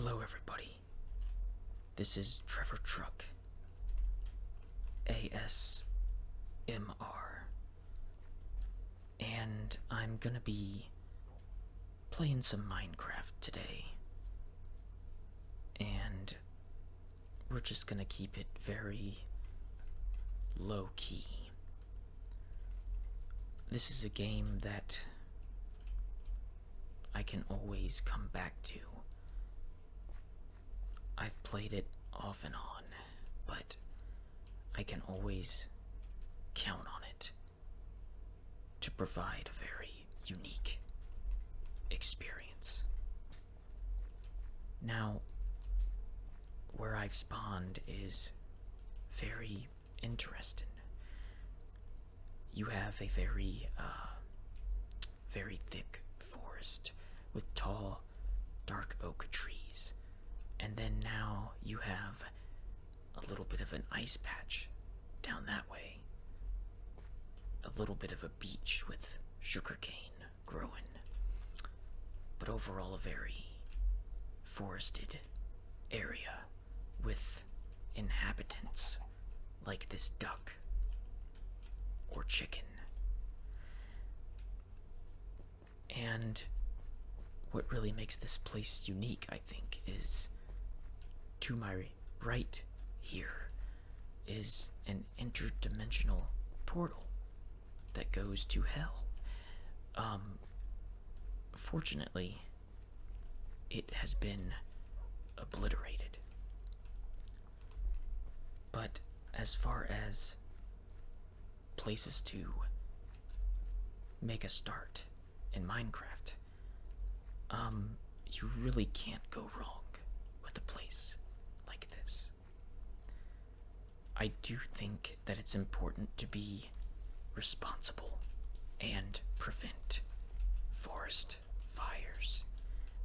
Hello, everybody. This is Trevor Truck, ASMR, and I'm gonna be playing some Minecraft today, and we're just gonna keep it very low key. This is a game that I can always come back to. I've played it off and on, but I can always count on it to provide a very unique experience. Now, where I've spawned is very interesting. You have a very thick forest with tall, dark oak trees. And then now you have a little bit of an ice patch down that way. A little bit of a beach with sugarcane growing. But overall a very forested area with inhabitants like this duck or chicken. And what really makes this place unique, I think, is to my right here is an interdimensional portal that goes to hell. Fortunately, it has been obliterated. But as far as places to make a start in Minecraft, you really can't go wrong with a place like this. I do think that it's important to be responsible and prevent forest fires,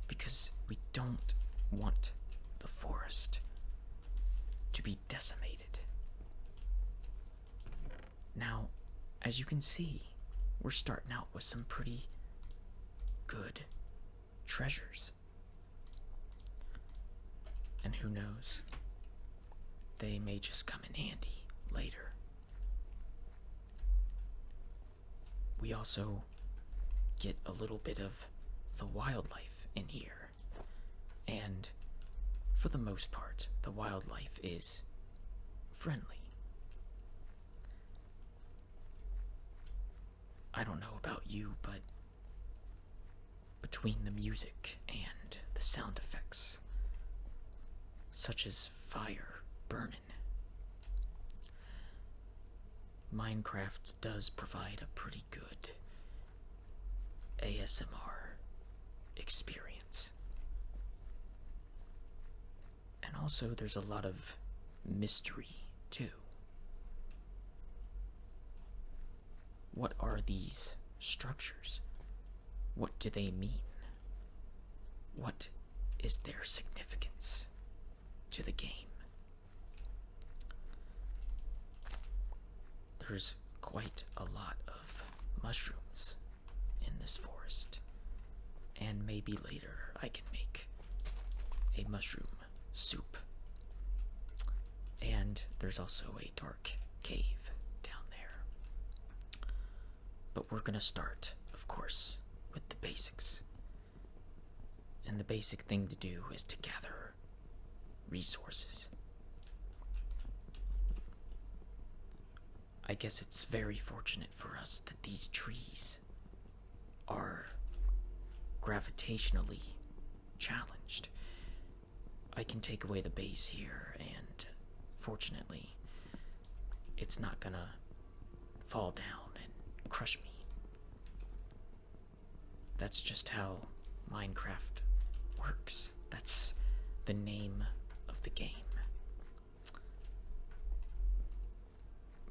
because we don't want the forest to be decimated. Now, as you can see, we're starting out with some pretty good treasures. And who knows, they may just come in handy later. We also get a little bit of the wildlife in here. And for the most part, the wildlife is friendly. I don't know about you, but between the music and the sound effects, such as fire burning, Minecraft does provide a pretty good ASMR experience. And also there's a lot of mystery too. What are these structures? What do they mean? What is their significance to the game? There's quite a lot of mushrooms in this forest, and maybe later I can make a mushroom soup. And there's also a dark cave down there. But we're gonna start, of course, with the basics. And the basic thing to do is to gather resources. I guess it's very fortunate for us that these trees are gravitationally challenged. I can take away the base here, and fortunately, it's not gonna fall down and crush me. That's just how Minecraft works. That's the name of the game.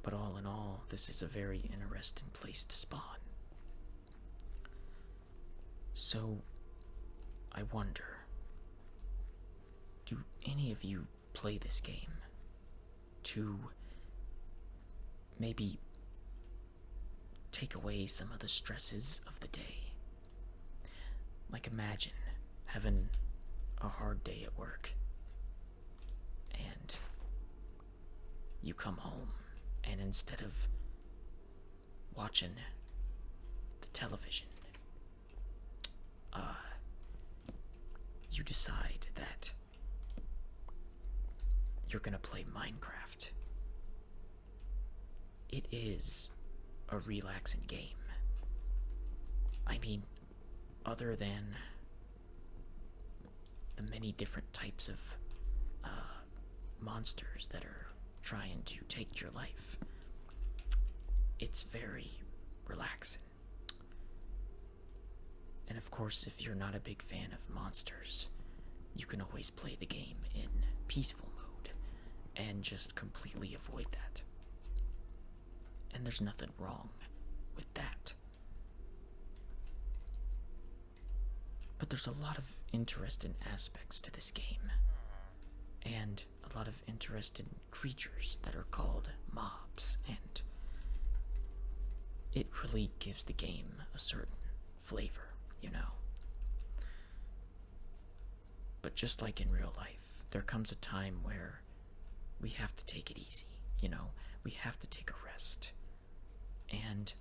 But all in all, this is a very interesting place to spawn. So, I wonder, do any of you play this game to maybe take away some of the stresses of the day? Like, imagine having a hard day at work and you come home and instead of watching the television, you decide that you're gonna play Minecraft. It is a relaxing game. I mean, other than the many different types of monsters that are trying to take your life, it's very relaxing. And of course, if you're not a big fan of monsters, you can always play the game in peaceful mode and just completely avoid that. And there's nothing wrong with that. But there's a lot of interesting aspects to this game, and a lot of interesting creatures that are called mobs, and it really gives the game a certain flavor, you know. But just like in real life, there comes a time where we have to take it easy, you know. We have to take a rest. And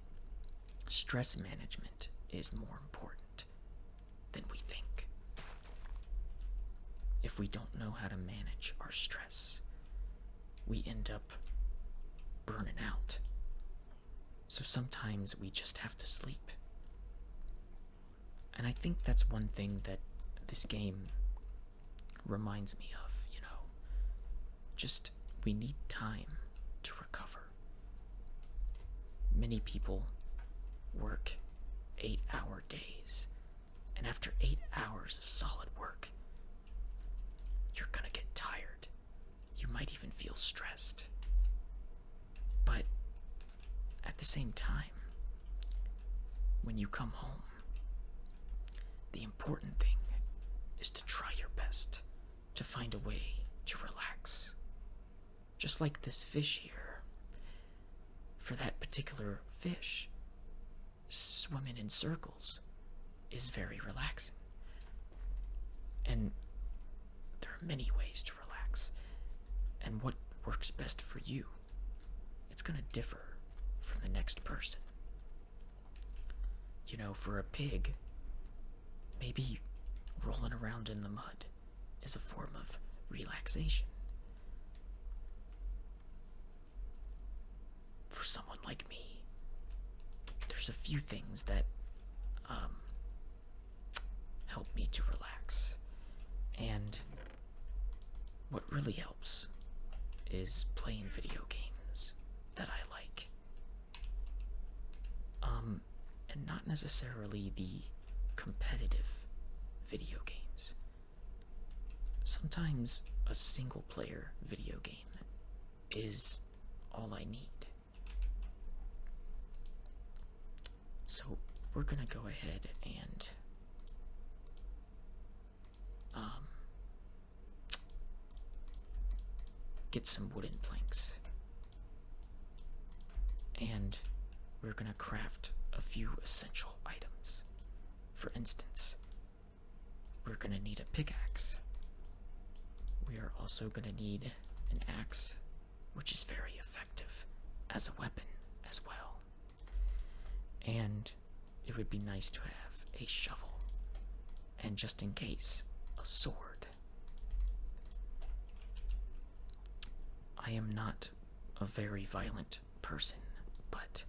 stress management is more important than we think. If we don't know how to manage our stress, we end up burning out. So sometimes we just have to sleep. And I think that's one thing that this game reminds me of, you know. Just, we need time to recover. Many people work 8-hour days, and after 8 hours of solid work, you're gonna get tired. You might even feel stressed. But at the same time, when you come home, the important thing is to try your best to find a way to relax. Just like this fish here. For that particular fish, swimming in circles is very relaxing. And there are many ways to relax. And what works best for you, it's going to differ from the next person. You know, for a pig, maybe rolling around in the mud is a form of relaxation. For someone like me, there's a few things that help me to relax. And what really helps is playing video games that I like. And not necessarily the competitive video games. Sometimes a single player video game is all I need. So we're gonna go ahead and get some wooden planks, and we're gonna craft a few essential items. For instance, we're gonna need a pickaxe. We are also gonna need an axe, which is very effective as a weapon as well. And it would be nice to have a shovel, and just in case, a sword. I am not a very violent person, but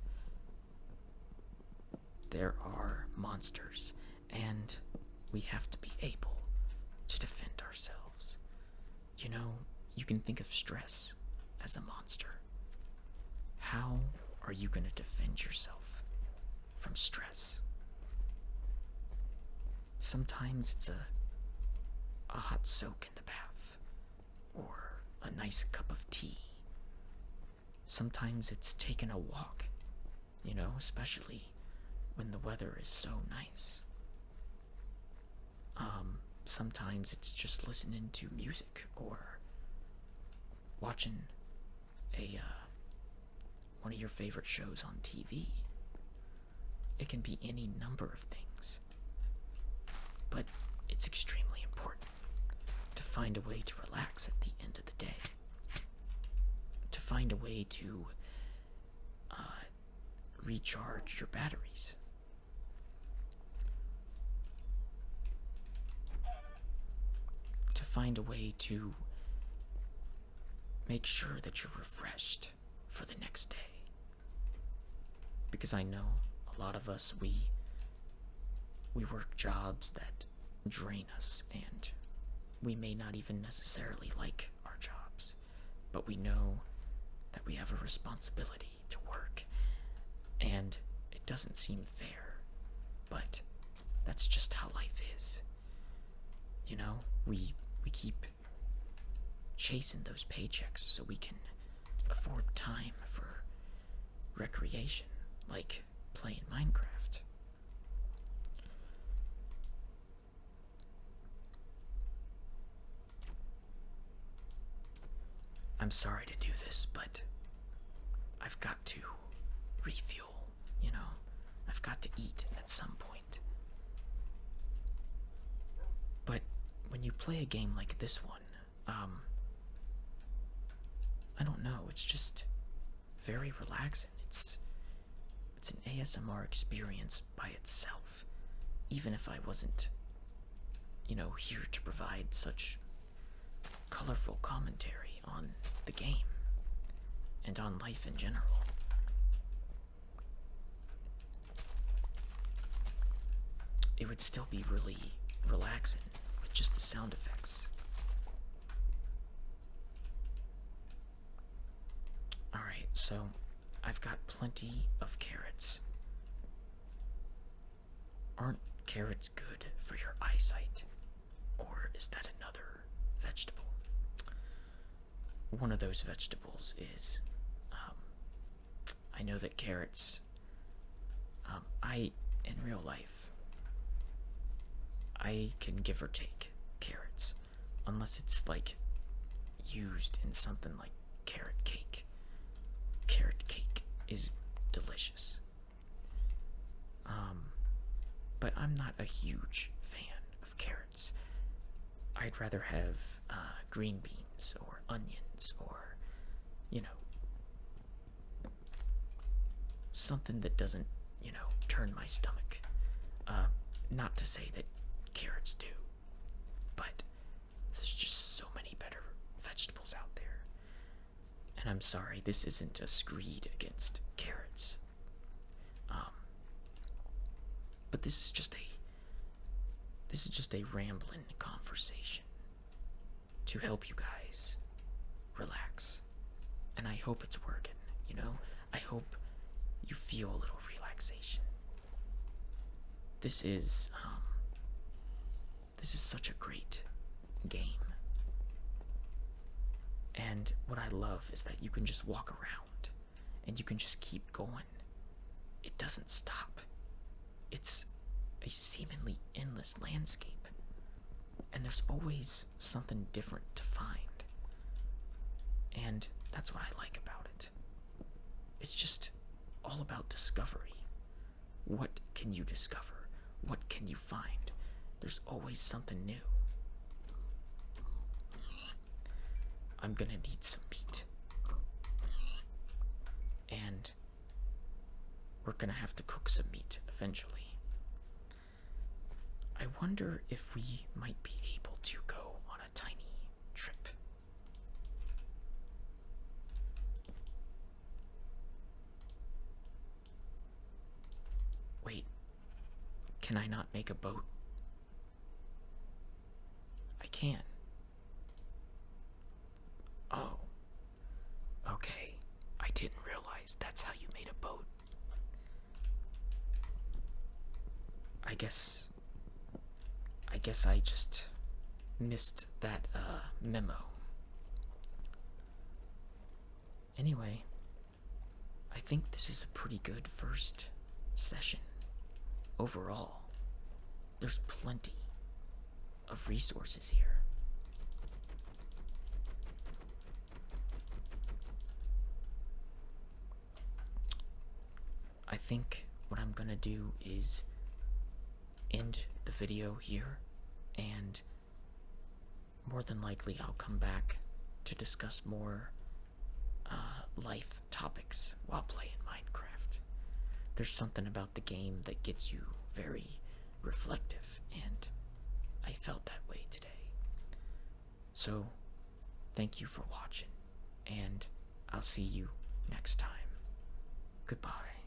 there are monsters, and we have to be able to defend ourselves. You know, you can think of stress as a monster. How are you going to defend yourself from stress? Sometimes it's a hot soak in the bath, or a nice cup of tea. Sometimes it's taking a walk, you know, especially when the weather is so nice. Sometimes it's just listening to music or watching one of your favorite shows on TV. It can be any number of things, but it's extremely important find a way to relax at the end of the day. To find a way to recharge your batteries. To find a way to make sure that you're refreshed for the next day. Because I know a lot of us, we work jobs that drain us, and we may not even necessarily like our jobs, but we know that we have a responsibility to work, and it doesn't seem fair, but that's just how life is. You know, we keep chasing those paychecks so we can afford time for recreation, like playing Minecraft. I'm sorry to do this, but I've got to refuel, you know? I've got to eat at some point. But when you play a game like this one, I don't know, it's just very relaxing. It's an ASMR experience by itself, even if I wasn't, here to provide such colorful commentary on the game and on life in general. It would still be really relaxing with just the sound effects. Alright, so I've got plenty of carrots. Aren't carrots good for your eyesight? Or is that another vegetable? One of those vegetables is, I know that carrots, in real life, I can give or take carrots, unless it's like used in something like carrot cake. Carrot cake is delicious. But I'm not a huge fan of carrots. I'd rather have green beans or onions or, something that doesn't, turn my stomach. Not to say that carrots do, but there's just so many better vegetables out there. And I'm sorry, this isn't a screed against carrots. But this is just a rambling conversation to help you guys relax. And I hope it's working, I hope you feel a little relaxation. This is such a great game. And what I love is that you can just walk around and you can just keep going. It doesn't stop. It's a seemingly endless landscape. And there's always something different to find. And that's what I like about it. It's just all about discovery. What can you discover? What can you find? There's always something new. I'm gonna need some meat. And we're gonna have to cook some meat eventually. I wonder if we might be able to go on a tiny trip. Wait, can I not make a boat? I can. Oh. Okay. I didn't realize that's how you made a boat. I guess I just missed that memo. Anyway, I think this is a pretty good first session. Overall, there's plenty of resources here. I think what I'm gonna do is end the video here, and more than likely I'll come back to discuss more life topics while playing Minecraft. There's something about the game that gets you very reflective, and I felt that way today. So, thank you for watching, and I'll see you next time. Goodbye.